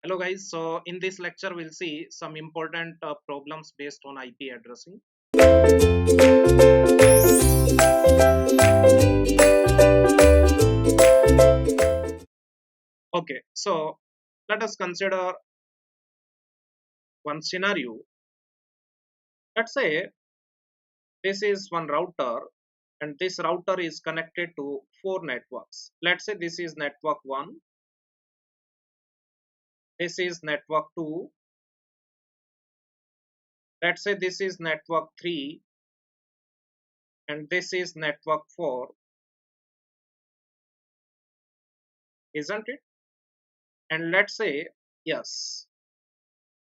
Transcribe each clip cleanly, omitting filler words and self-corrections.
Hello guys, so in this lecture we'll see some important problems based on IP addressing. Okay, so let us consider one scenario. Let's say this is one router and this router is connected to four networks. Let's say this is network 1, this is network 2, let's say this is network 3 and this is network 4, isn't it? And let's say yes,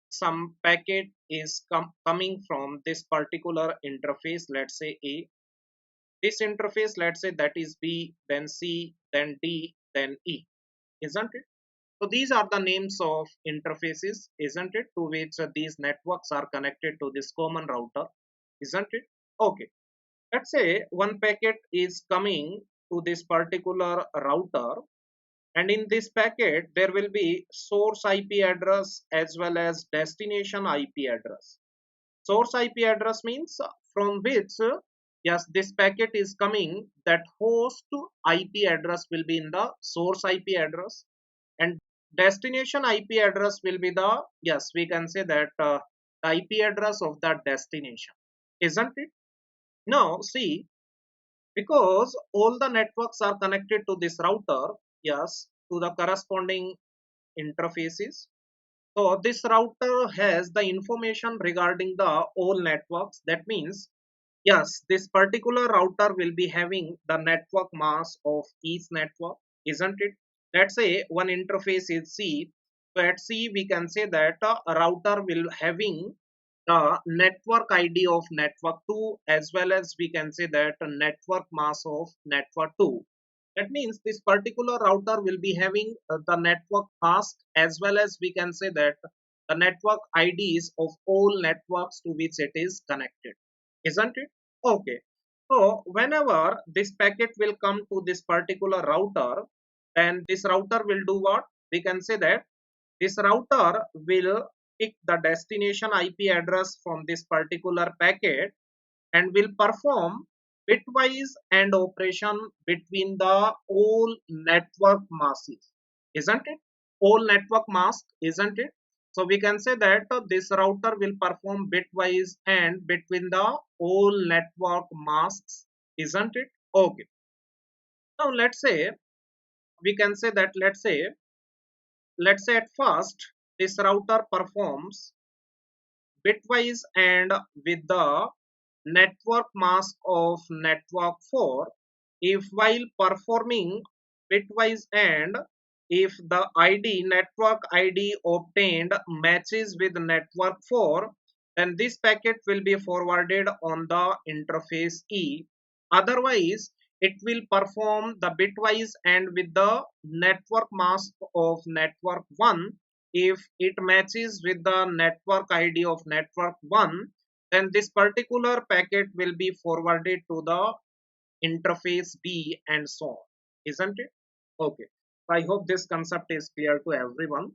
some packet is coming from this particular interface, let's say A. This interface, let's say that is B, then C, then D, then E, isn't it? So these are the names of interfaces, isn't it, to which these networks are connected to this common router, isn't it? Okay, let's say one packet is coming to this particular router, and in this packet there will be source IP address as well as destination IP address. Source IP address means from which yes, this packet is coming, that host IP address will be in the source IP address, and destination IP address will be the, yes, we can say that the IP address of that destination, isn't it? Now see, because all the networks are connected to this router, yes, to the corresponding interfaces, so this router has the information regarding the all networks. That means yes, this particular router will be having the network mask of each network, isn't it? Let's say one interface is C. So at C we can say that a router will having the network ID of network 2 as well as we can say that a network mask of network 2. That means this particular router will be having the network mask as well as we can say that the network IDs of all networks to which it is connected, isn't it? Okay. So whenever this packet will come to this particular router, then this router will do what? We can say that this router will pick the destination IP address from this particular packet and will perform bitwise AND operation between the all network masks, isn't it? All network mask, isn't it? So we can say that this router will perform bitwise AND between the all network masks, isn't it? Okay. Now let's say we can say that let's say at first this router performs bitwise AND with the network mask of network 4 if while performing bitwise AND if the ID network ID obtained matches with network 4, then this packet will be forwarded on the interface E. Otherwise it will perform the bitwise AND with the network mask of network 1. If it matches with the network ID of network 1, then this particular packet will be forwarded to the interface B and so on, isn't it? Okay, so I hope this concept is clear to everyone.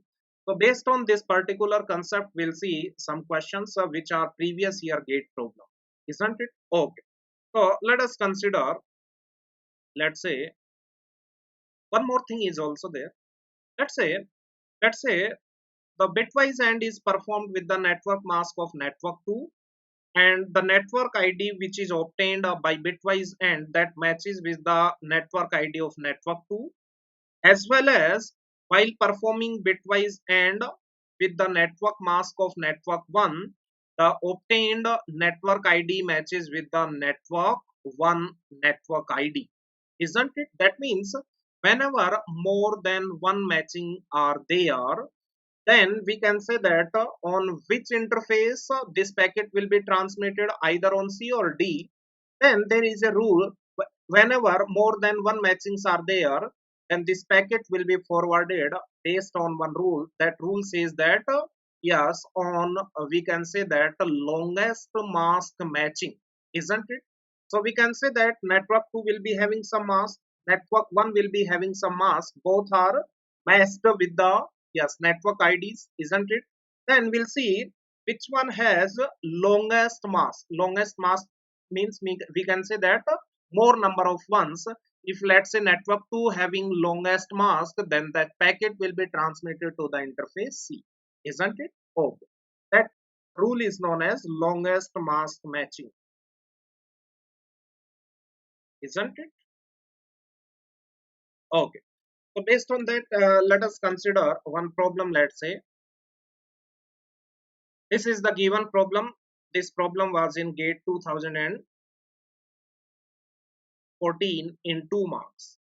So based on this particular concept, we'll see some questions which are previous year gate problem, isn't it? Okay, so let us consider, let's say one more thing is also there. Let's say let's say the bitwise AND is performed with the network mask of network 2, and the network ID which is obtained by bitwise AND that matches with the network ID of network 2, as well as while performing bitwise AND with the network mask of network 1, the obtained network ID matches with the network 1 network ID, isn't it? That means whenever more than one matching are there, then we can say that on which interface this packet will be transmitted, either on C or D. Then there is a rule, whenever more than one matchings are there, then this packet will be forwarded based on one rule. That rule says that yes, on we can say that longest mask matching, isn't it? So we can say that network 2 will be having some mask, network 1 will be having some mask, both are matched with the yes, network IDs, isn't it? Then we'll see which one has longest mask. Longest mask means we can say that more number of ones. If let's say network 2 having longest mask, then that packet will be transmitted to the interface C, isn't it? Okay. That rule is known as longest mask matching, isn't it? Okay. So based on that, let us consider one problem. Let's say this is the given problem. This problem was in GATE 2014 in 2 marks,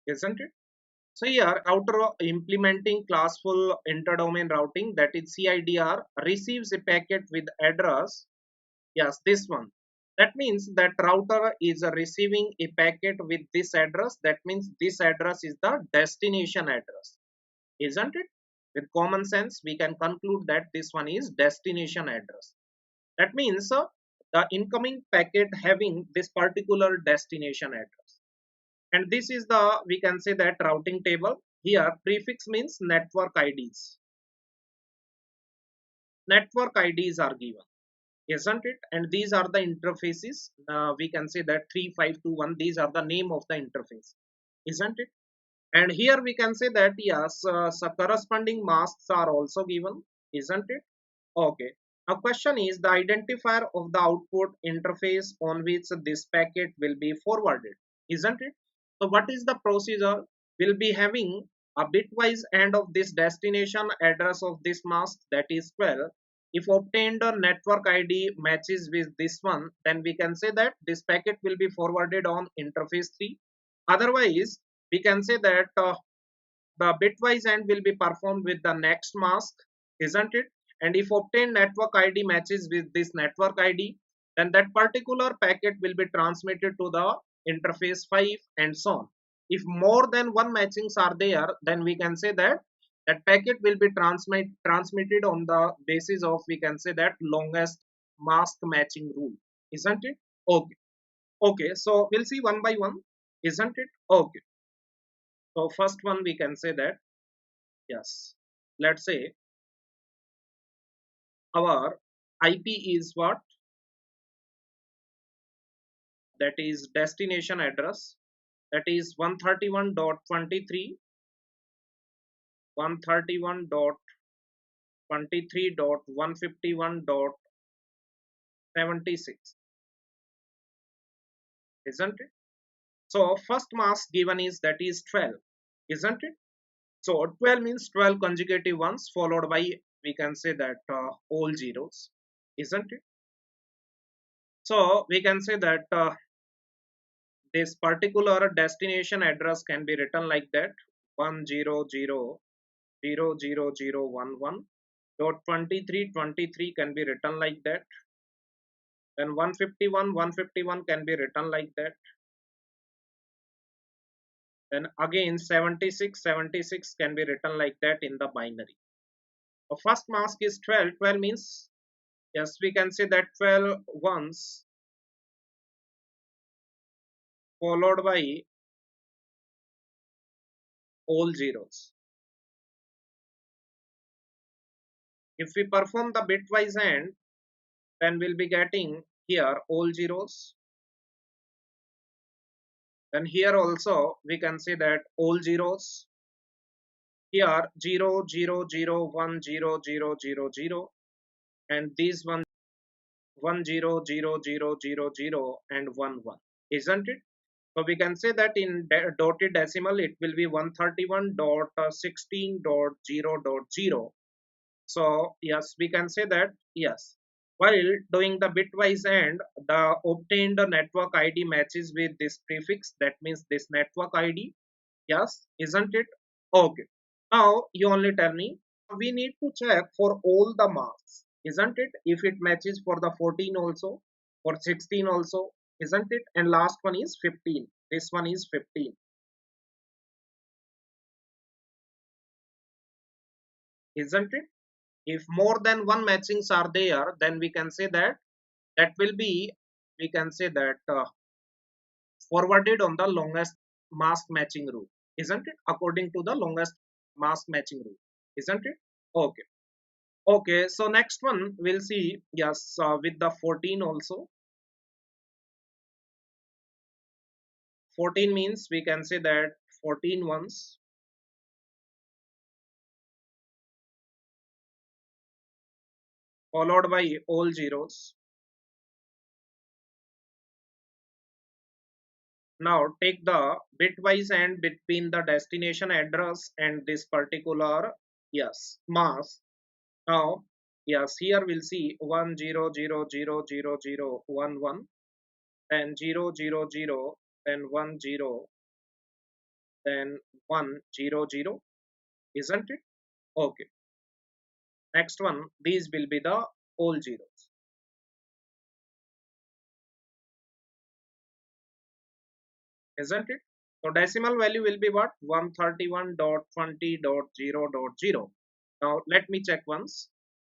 isn't it? So here, after implementing classful interdomain routing, that is CIDR, receives a packet with address. Yes, this one. That means that router is receiving a packet with this address. That means this address is the destination address, isn't it? With common sense, we can conclude that this one is destination address. That means the incoming packet having this particular destination address. And this is the, we can say that routing table. Here, prefix means network IDs. Network IDs are given, isn't it? And these are the interfaces. We can say that 3521, these are the name of the interface, isn't it? And here we can say that yes, so corresponding masks are also given, isn't it? Okay. Now question is the identifier of the output interface on which this packet will be forwarded, isn't it? So what is the procedure? We'll be having a bitwise end of this destination address of this mask, that is 12. If obtained a network ID matches with this one, then we can say that this packet will be forwarded on interface 3. Otherwise, we can say that the bitwise end will be performed with the next mask, isn't it? And if obtained network ID matches with this network ID, then that particular packet will be transmitted to the interface 5 and so on. If more than one matchings are there, then we can say that that packet will be transmitted on the basis of, we can say that, longest mask matching rule, isn't it? Okay. Okay, so we'll see one by one, isn't it? Okay. So first one we can say that yes, let's say our IP is what? That is destination address. That is 131.23, 131.23.151.76, isn't it? So first mask given is that is 12, isn't it? So 12 means 12 consecutive ones followed by, we can say that all zeros, isn't it? So we can say that this particular destination address can be written like that: 100.000.00011 dot 2323 can be written like that. Then 151 can be written like that. Then again 76 can be written like that in the binary. The first mask is 12. 12 means, yes, we can say that 12 ones followed by all zeros. If we perform the bitwise AND, then we'll be getting here all zeros. Then here also we can say that all zeros. Here 0 0 0 1 0 0 0 0, and these 1 1 0 0 0 0 and 1 1, isn't it? So we can say that in dotted decimal it will be 131.16.0.0. So yes, we can say that yes, while doing the bitwise AND, the obtained network ID matches with this prefix, that means this network ID. Yes, isn't it? Okay. Now you only tell me, we need to check for all the marks, isn't it? If it matches for the 14 also, for 16 also, isn't it? And last one is 15. This one is 15, isn't it? If more than one matchings are there, then we can say that that will be, we can say that forwarded on the longest mask matching rule, isn't it? According to the longest mask matching rule, isn't it? Okay. Okay, so next one we'll see, yes, with the 14 also. 14 means we can say that 14 ones followed by all zeros. Now take the bitwise and between the destination address and this particular, yes, mask. Now, yes, here we'll see 1 0 0 0 0 0 1 1, then 0 0 0, then 1 0, then 1 0 0, isn't it? Okay. Next one, these will be the whole zeros, isn't it? So decimal value will be what? 131.20.0.0. Now let me check once.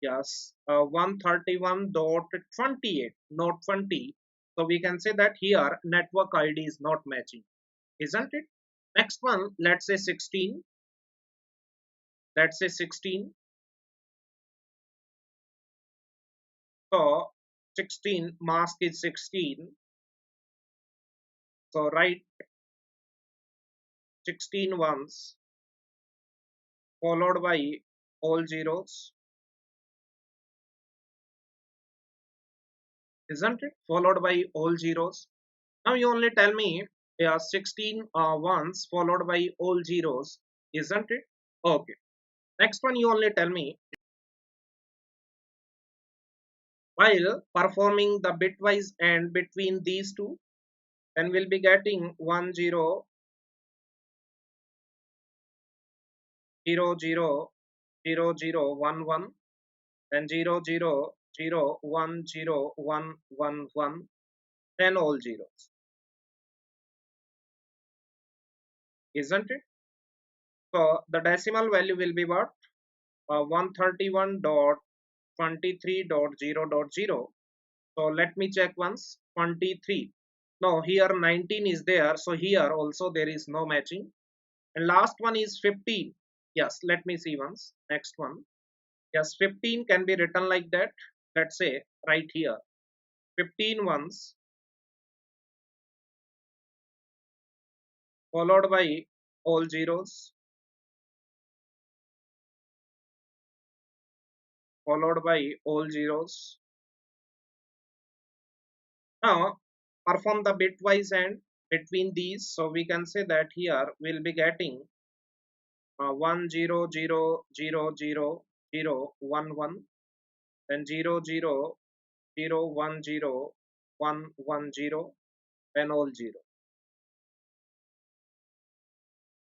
Yes, 131.28, not 20. So we can say that here network ID is not matching, isn't it? Next one, let's say 16. Let's say 16. So 16 mask is 16. So write 16 ones followed by all zeros, isn't it? Followed by all zeros. Now you only tell me, yeah, 16 ones followed by all zeros, isn't it? Okay. Next one, you only tell me, while performing the bitwise and between these two, then we'll be getting 1 0 0 0 0 0 1 1, then 0 0 0 1 0 1 1 1, then all zeros, isn't it? So the decimal value will be what? 131.23.0.0. So let me check once. 23. No, here 19 is there. So here also there is no matching. And last one is 15. Yes, let me see once. Next one. Yes, 15 can be written like that. Let's say right here. 15 ones followed by all zeros, followed by all zeros. Now perform the bitwise and between these. So we can say that here we'll be getting 1 0 0 0 0 0 1 1, then 0 0 0 1 0 1 1 0, then all 0.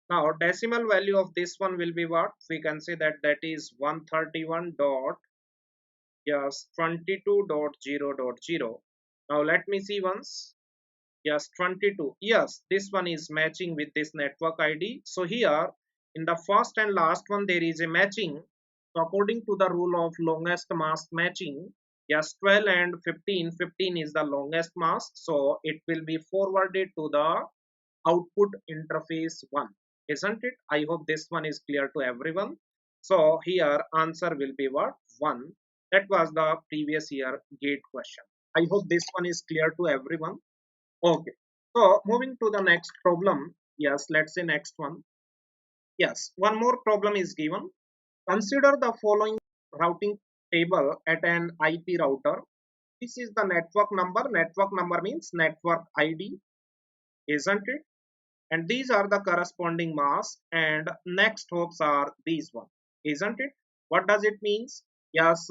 Now decimal value of this one will be what? We can say that that is 131 dot, yes, 22.0.0. Now let me see once. Yes, 22. Yes, this one is matching with this network ID. So here in the first and last one there is a matching. So according to the rule of longest mask matching, yes, 12 and 15. 15 is the longest mask. So it will be forwarded to the output interface 1. Isn't it? I hope this one is clear to everyone. So here answer will be what? 1. That was the previous year gate question. I hope this one is clear to everyone. Okay, so moving to the next problem. Yes, let's say next one. Yes, one more problem is given. Consider the following routing table at an IP router. This is the network number. Network number means network ID, isn't it? And these are the corresponding masks, and next hops are these one, isn't it? What does it means? Yes,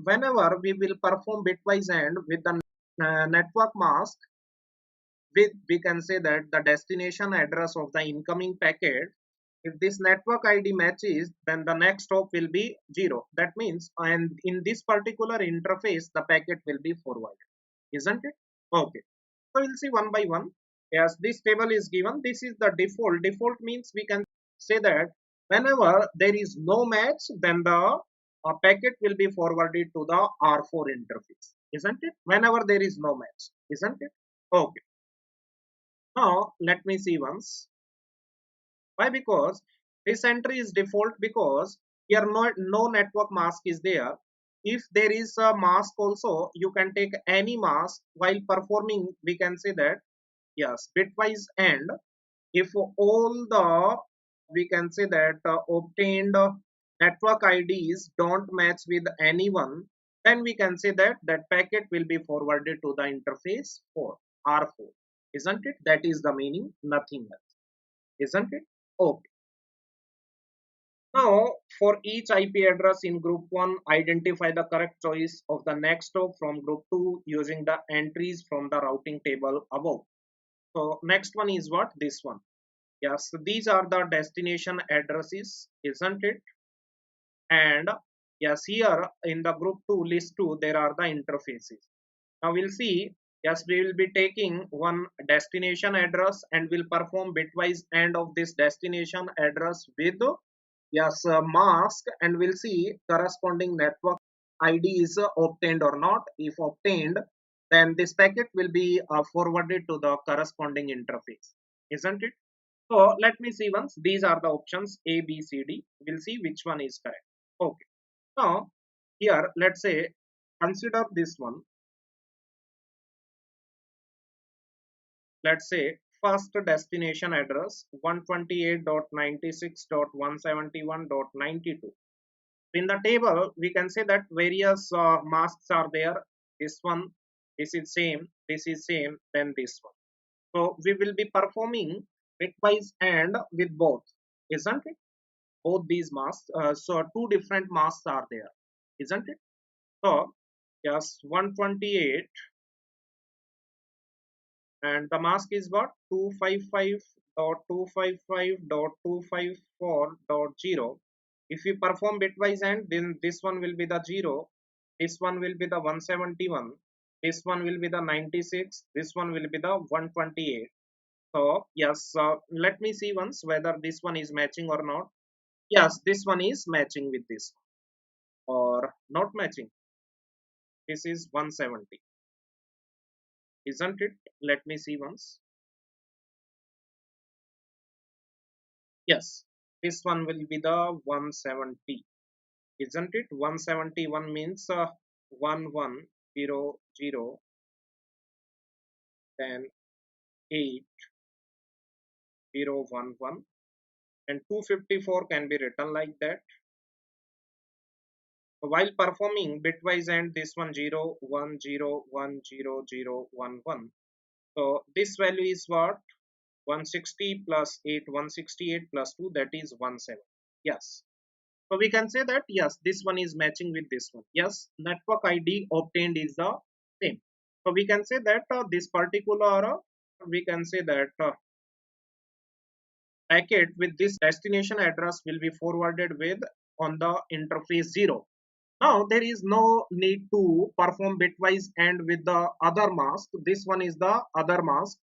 whenever we will perform bitwise AND with the network mask, we can say that the destination address of the incoming packet, if this network ID matches, then the next hop will be 0. That means, and in this particular interface the packet will be forwarded, isn't it? Okay, so we'll see one by one. Yes, this table is given. This is the default. Default means we can say that whenever there is no match, then the packet will be forwarded to the R4 interface, isn't it? Whenever there is no match, isn't it? Okay. Now let me see once. Why? Because this entry is default because here no network mask is there. If there is a mask also, you can take any mask while performing. We can say that yes, bitwise and if all the we can say that obtained network IDs don't match with anyone, then we can say that that packet will be forwarded to the interface 4 R4, isn't it? That is the meaning, nothing else, isn't it? Okay. Now, for each IP address in group 1, identify the correct choice of the next hop from group 2 using the entries from the routing table above. So, next one is what? This one. Yes, so these are the destination addresses, isn't it? And yes, here in the group 2 list 2, there are the interfaces. Now we'll see, yes, we will be taking one destination address and will perform bitwise AND of this destination address with yes mask, and we'll see corresponding network ID is obtained or not. If obtained, then this packet will be forwarded to the corresponding interface, isn't it? So let me see once. These are the options A, B, C, D. We'll see which one is correct. Okay. Now here let's say consider this one. Let's say first destination address 128.96.171.92. In the table we can say that various masks are there. This one, this is same, this is same, then this one. So we will be performing bitwise and with both, isn't it? Both these masks, so two different masks are there, isn't it? So yes, 128 and the mask is what? 255.255.254.0. If we perform bitwise and then this one will be the 0, this one will be the 171, this one will be the 96, this one will be the 128. So yes, let me see once whether this one is matching or not. Yes, this one is matching with this or not matching. This is 170, isn't it? Let me see once. Yes, this one will be the 170, isn't it? 171 means 1100, then 8011, and 254 can be written like that. While performing bitwise and this one 0 1 0 1 0 0 1 1. So this value is what? 160 plus 8, 168 plus 2, that is 17. Yes. So we can say that yes, this one is matching with this one. Yes, network ID obtained is the same. So we can say that this particular, we can say that packet with this destination address will be forwarded with on the interface 0. Now there is no need to perform bitwise and with the other mask. This one is the other mask,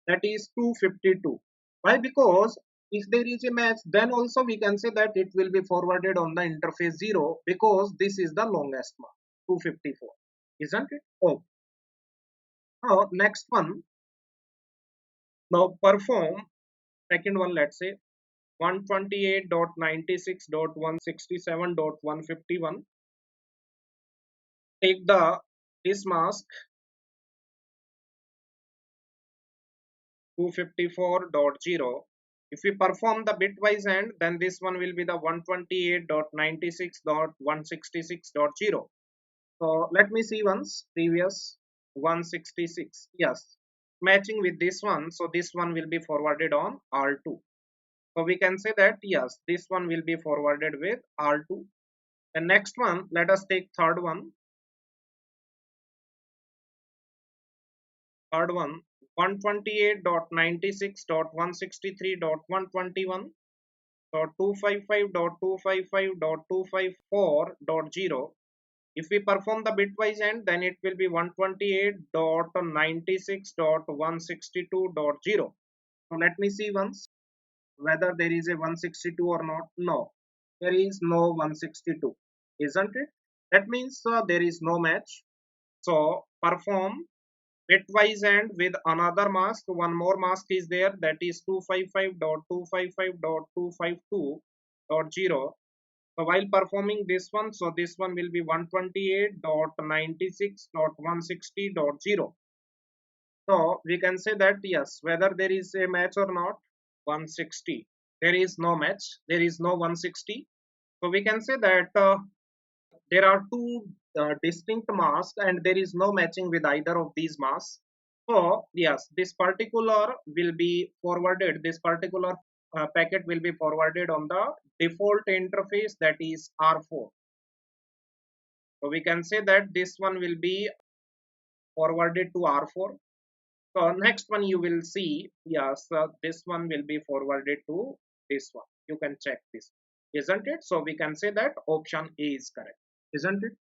that is 252. Why? Because if there is a match, then also we can say that it will be forwarded on the interface 0 because this is the longest mask, 254, isn't it? Oh, now next one. Now perform second one. Let's say 128.96.167.151. Take the this mask 254.0. If we perform the bitwise AND, then this one will be the 128.96.166.0. So let me see once previous 166. Yes, matching with this one. So this one will be forwarded on R2. So we can say that yes, this one will be forwarded with R2. The next one, let us take third one. Third one, 128.96.163.121. So 255.255.254.0. If we perform the bitwise AND, then it will be 128.96.162.0. So let me see once whether there is a 162 or not. No, there is no 162, isn't it? That means there is no match. So perform bitwise and with another mask, one more mask is there, that is 255.255.252.0. So while performing this one, so this one will be 128.96.160.0. So we can say that yes, whether there is a match or not, 160. There is no match. There is no 160. So we can say that there are two distinct masks and there is no matching with either of these masks. So yes, this particular will be forwarded. This particular packet will be forwarded on the default interface, that is R4. So we can say that this one will be forwarded to R4. So next one you will see, yes, this one will be forwarded to this one. You can check this, isn't it? So we can say that option A is correct, isn't it?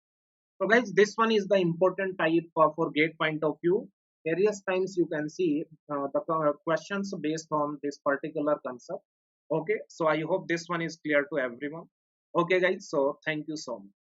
So guys, this one is the important type for gate point of view. Various times you can see the questions based on this particular concept. Okay, so I hope this one is clear to everyone. Okay guys, so thank you so much.